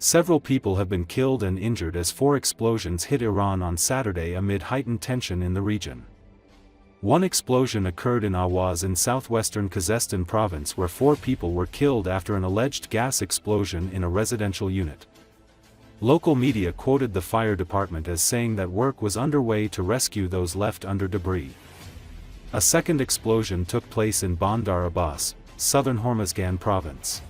Several people have been killed and injured as 4 explosions hit Iran on Saturday amid heightened tension in the region. One explosion occurred in Awaz in southwestern Khuzestan province where 4 people were killed after an alleged gas explosion in a residential unit. Local media quoted the fire department as saying that work was underway to rescue those left under debris. A second explosion took place in Bandar Abbas, southern Hormozgan province.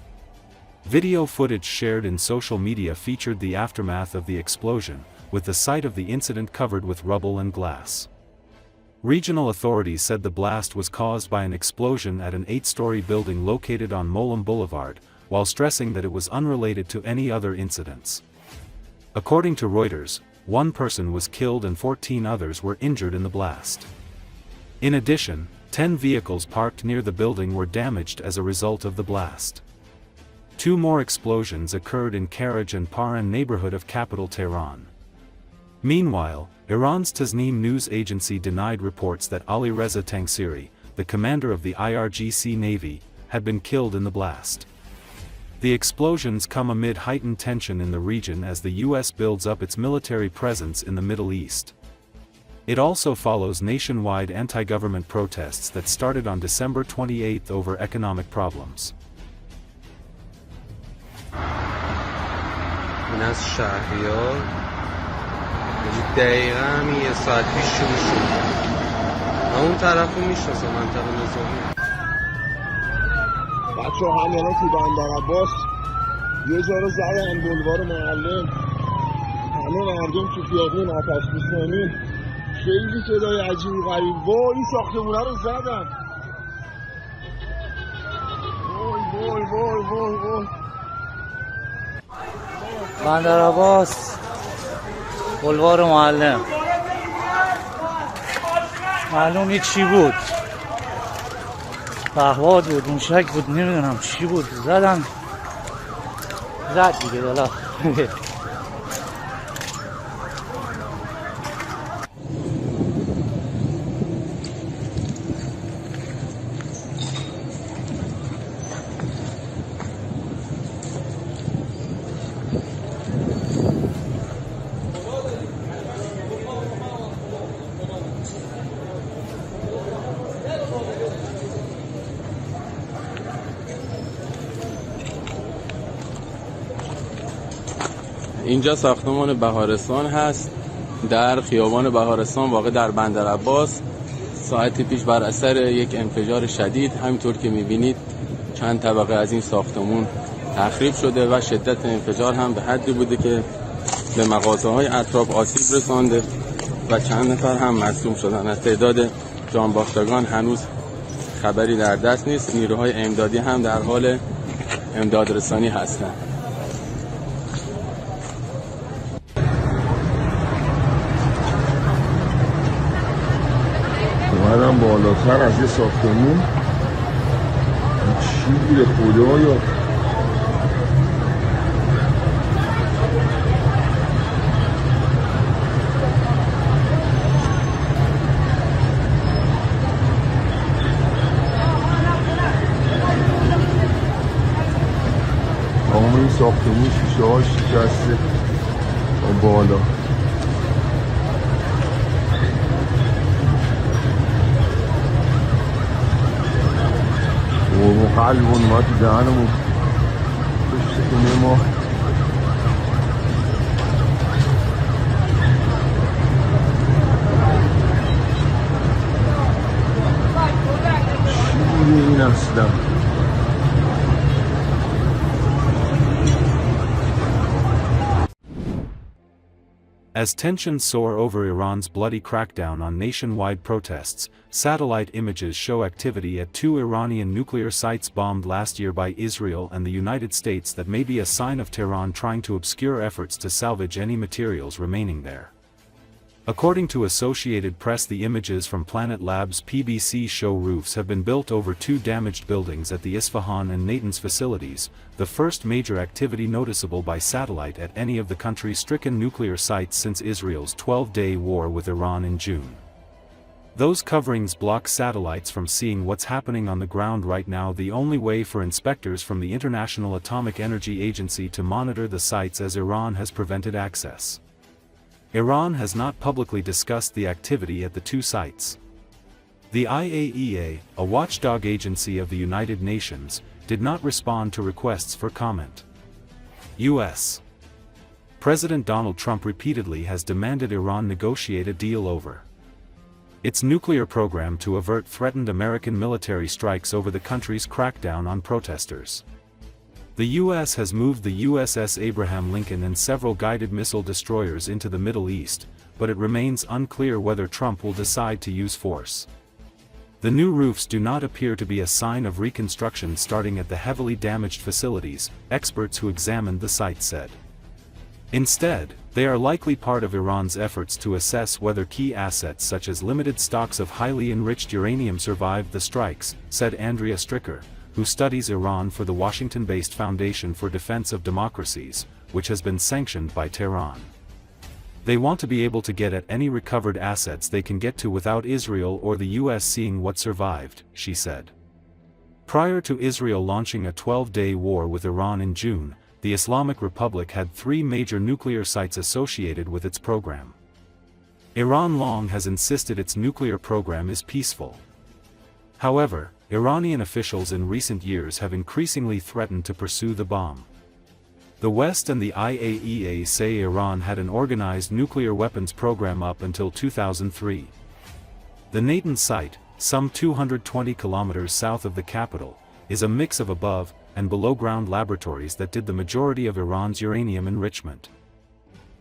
Video footage shared in social media featured the aftermath of the explosion, with the site of the incident covered with rubble and glass. Regional authorities said the blast was caused by an explosion at an 8-story building located on Molam Boulevard, while stressing that it was unrelated to any other incidents. According to Reuters, 1 person was killed and 14 others were injured in the blast. In addition, 10 vehicles parked near the building were damaged as a result of the blast. 2 more explosions occurred in Karaj and Paran neighborhood of capital Tehran. Meanwhile, Iran's Tasnim news agency denied reports that Ali Reza Tangsiri, the commander of the IRGC Navy, had been killed in the blast. The explosions come amid heightened tension in the region as the U.S. builds up its military presence in the Middle East. It also follows nationwide anti-government protests that started on December 28 over economic problems. این از شهریار دقیقا همین 1 ساعت پیش شروع شد. من اون طرف رو میشناسم، منطقه نظامی. بچه ها همه تو بندر عباس یه جا رو زدن، بلوار معلم، همه مردم تو خیابون آتش نشانی. خیلی صدای عجیبی غریب. وای این ساختمونه رو زدن. وای وای وای وای وای. بندر عباس بلوار معلم، معلوم نیست چی بود، پهپاد بود، موشک بود، نمیدونم چی بود، زدن زد دیگه دلا. اینجا ساختمان بهارستان هست در خیابان بهارستان واقع در بندر عباس. ساعتی پیش بر اثر یک انفجار شدید همینطور که میبینید چند طبقه از این ساختمون تخریب شده و شدت انفجار هم به حدی بوده که به مغازه‌های اطراف آسیب رسانده و چند نفر هم مصدوم شدن. از تعداد جانباختگان هنوز خبری در دست نیست. نیروهای امدادی هم در حال امدادرسانی هستند. اومدم بالاتر از یه ساختمون. چی بوده خدایا؟ تمام این ساختمون شیشه هاش شکسته بالا. و قلب اومد تو دهنمون پشت خونه ما. چی بوده این اصلا؟ As tensions soar over Iran's bloody crackdown on nationwide protests, satellite images show activity at 2 Iranian nuclear sites bombed last year by Israel and the United States that may be a sign of Tehran trying to obscure efforts to salvage any materials remaining there. According to Associated Press, the images from Planet Labs PBC show roofs have been built over 2 damaged buildings at the Isfahan and Natanz facilities, the first major activity noticeable by satellite at any of the country's stricken nuclear sites since Israel's 12-day war with Iran in June. Those coverings block satellites from seeing what's happening on the ground right now. The only way for inspectors from the International Atomic Energy Agency to monitor the sites, as Iran has prevented access. Iran has not publicly discussed the activity at the two sites. The IAEA, a watchdog agency of the United Nations, did not respond to requests for comment. U.S. President Donald Trump repeatedly has demanded Iran negotiate a deal over its nuclear program to avert threatened American military strikes over the country's crackdown on protesters. The U.S. has moved the USS Abraham Lincoln and several guided missile destroyers into the Middle East, but it remains unclear whether Trump will decide to use force. The new roofs do not appear to be a sign of reconstruction starting at the heavily damaged facilities, experts who examined the site said. Instead, they are likely part of Iran's efforts to assess whether key assets such as limited stocks of highly enriched uranium survived the strikes, said Andrea Stricker, who studies Iran for the Washington-based Foundation for Defense of Democracies, which has been sanctioned by Tehran. They want to be able to get at any recovered assets they can get to without Israel or the U.S. seeing what survived, she said. Prior to Israel launching a 12-day war with Iran in June, the Islamic Republic had 3 major nuclear sites associated with its program. Iran long has insisted its nuclear program is peaceful. However, Iranian officials in recent years have increasingly threatened to pursue the bomb. The West and the IAEA say Iran had an organized nuclear weapons program up until 2003. The Natanz site, some 220 kilometers south of the capital, is a mix of above and below-ground laboratories that did the majority of Iran's uranium enrichment.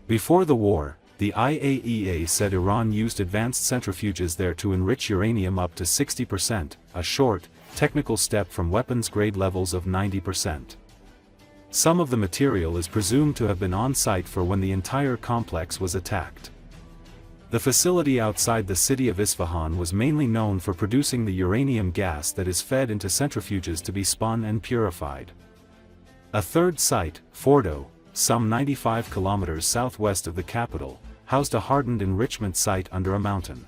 Before the war, the IAEA said Iran used advanced centrifuges there to enrich uranium up to 60%, a short, technical step from weapons-grade levels of 90%. Some of the material is presumed to have been on-site for when the entire complex was attacked. The facility outside the city of Isfahan was mainly known for producing the uranium gas that is fed into centrifuges to be spun and purified. A third site, Fordo, some 95 kilometers southwest of the capital, housed a hardened enrichment site under a mountain.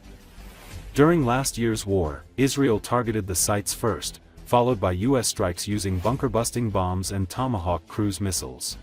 During last year's war, Israel targeted the sites first, followed by U.S. strikes using bunker-busting bombs and Tomahawk cruise missiles.